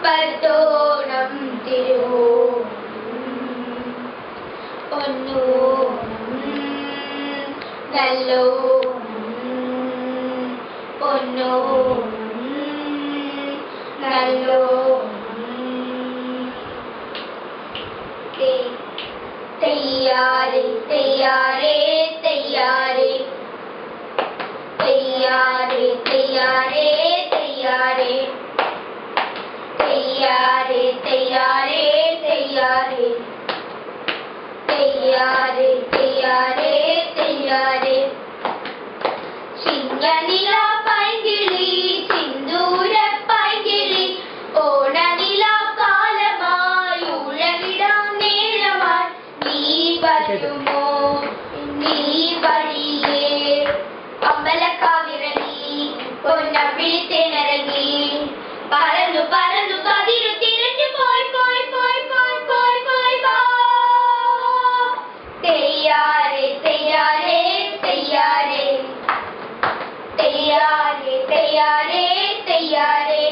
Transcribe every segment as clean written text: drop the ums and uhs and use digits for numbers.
പത്തോണം തിരുവോണം പൊന്നോണം നല്ലോണം പൊന്നോണം നല്ലോണം തയ്യാറേ തയ്യാറേ തയ്യാറേ തയ്യാറേ തയ്യാറേ തയ്യാറേ തയ്യാറേ തയ്യാറേ തയ്യാറേ തയ്യാറേ തയ്യാറേ തയ്യാറേ ചിങ്ങനില പൈങ്കിളി സിന്ദൂര പൈങ്കിളി ഓണനില കാലമായി ഉഴവിടാം നേരമായി നീ വരുമോ നീ വഴിയേ അമ്പലക്കാവിറങ്ങി പൊന്നമ്പിളിത്തേനിറങ്ങി പറന്നു പറന്നു കതിരു തിരഞ്ഞു പോയി പോയി പോയി പോയി പോയി പോയി വാ തയ്യാറേ തയ്യാറേ തയ്യാറേ തയ്യാറേ തയ്യാറേ തയ്യാറേ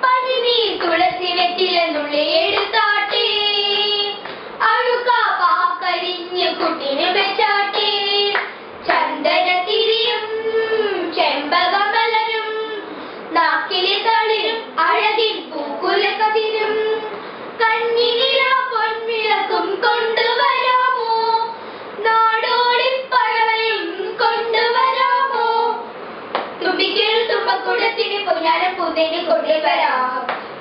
പനിനീർ തുളസി വെറ്റിലെന്നുള്ള എടുത്താട്ടേ അഴുക പാക്കരിഞ്ഞ് കുട്ടിന് വെച്ചാട്ടേ ചന്ദനത്തിരിയും ചെമ്പകമലരും നാക്കിലെ തളിരും അഴകിൽ പൂക്കുലക്കതിരും കണ്ണിനില പൊൻവിളക്കും കൊണ്ടുവരാമോ നാടോടി പഴവയും കൊണ്ടുവരാമോ തുമ്പിക്കൊരു തുമ്പക്കുടത്തിന് പൊന്നാരം പൂതേന് കൊണ്ടുവരാം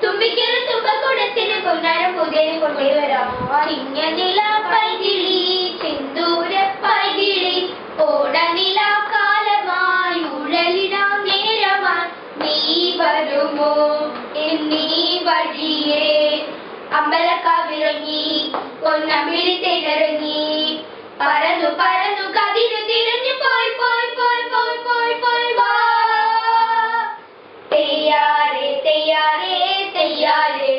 തുമ്പിക്കൊരു തുമ്പക്കുടത്തിന് പൊന്നാരം പൂതേന് കൊണ്ടുവരാം ചിങ്ങനില പൈകിളി സിന്ദൂര പൈകിളി ഓണനില കാലമായി ഉഴലിടാം നേരമായി നീ വരുമോ എന്നീ വഴിയേ അമ്പലക്കാവിറങ്ങി പൊന്നമ്പിളിത്തേനിറങ്ങി പറന്നു പറന്നു കതിരു തിരഞ്ഞു പോയി പോയി പോയി പോയി പോയി പോയി വാ തയ്യാറേ തയ്യാറേ തയ്യാറേ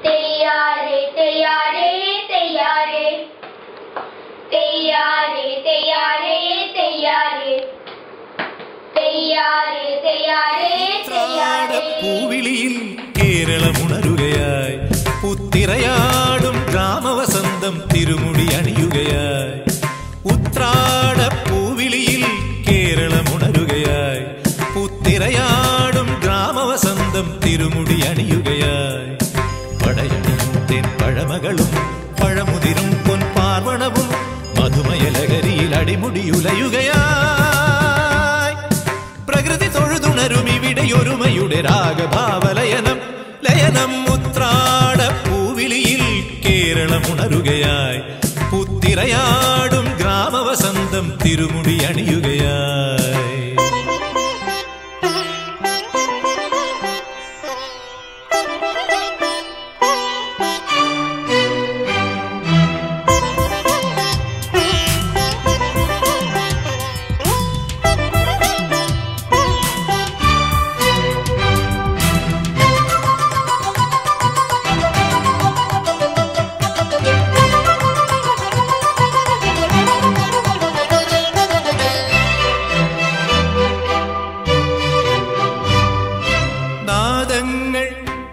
തയ്യാറേ തയ്യാറേ തയ്യാറേ തയ്യാറേ തയ്യാറേ തയ്യാറേ തയ്യാറേ തയ്യാറേ തയ്യാറേ പൂവിളിയിൽ കേരളമുണരുകയായി പുത്തിരയാടും ഗ്രാമവസന്തം തിരുമുടി അണിയുകയായി ഉത്രാട പൂവിളിയിൽ കേരളമുണരുകയായി പുത്തിരയാടും ഗ്രാമവസന്തം തിരുമുടി അണിയുകയായി പടയണിയും തെൻ പഴമകളും പഴമുതിരും പൊൻപാർവണവും മധുമയലകരിയിൽ അടിമുടിയുലയുകയായി പ്രകൃതി തൊഴുതുണരും ഇവിടെയൊരുമയുടെ രാഗഭാവലയനം ലയനം ഉത്രാട പൂവിളിയിൽ കേരളമുണരുകയായി പുത്തിരയാടും ഗ്രാമവസന്തം തിരുമുടി അണിയുകയായി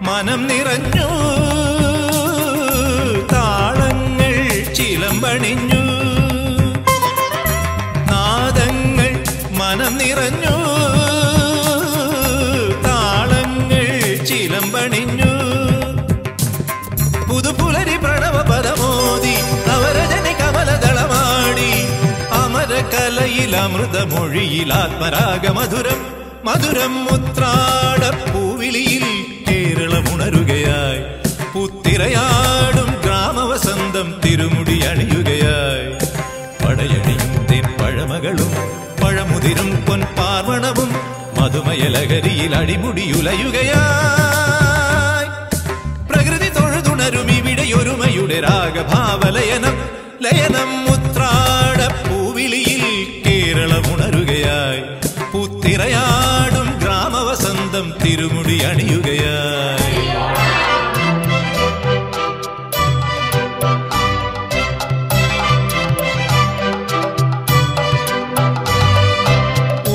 മനം നിറഞ്ഞു താളങ്ങൾ ചിലമ്പണിഞ്ഞു നാദങ്ങൾ മനം നിറഞ്ഞു താളങ്ങൾ ചിലമ്പണിഞ്ഞു പുതുപുലരി പ്രണവ പദമോദി നവരജനി കമലദളമാടി അമരകലയിൽ അമൃതമൊഴിയിൽ ആത്മരാഗമധുരം മധുരം ഉത്രാട പൂവിളിയിൽ കേരളമുണരുകയായി പുത്തിരയാടും ഗ്രാമവസന്തം തിരുമുടി അണിയുകയായി പടയണിയും തെൻ പഴമകളും പഴമുതിരും പൊൻപാർവണവും മധുമയലകരിയിൽ അടിമുടിയുലയുകയായി പ്രകൃതി തൊഴുതുണരും ഇവിടെയൊരുമയുടെ രാഗഭാവലയനം ലയനം ഉത്രാട പൂവിളിയിൽ കേരളമുണരുകയായി പുത്തിരയാടും ഗ്രാമവസന്തം തിരുമുടി അണിയുകയായി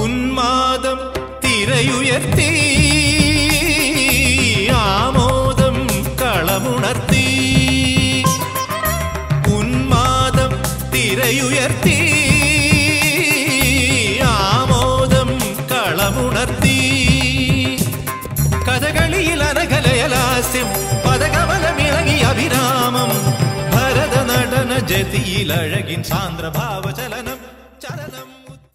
ഉന്മാദം തിരയുയർത്തി ഇലയുയർത്തി ആമോദം കളമുണർത്തി കഥകളിയിൽ അനകലയലാസ്യം പദകമലമിളകി അഭിരാമം ഭരതനടന ജതിയിൽ അഴകിൻ സാന്ദ്രഭാവചലനം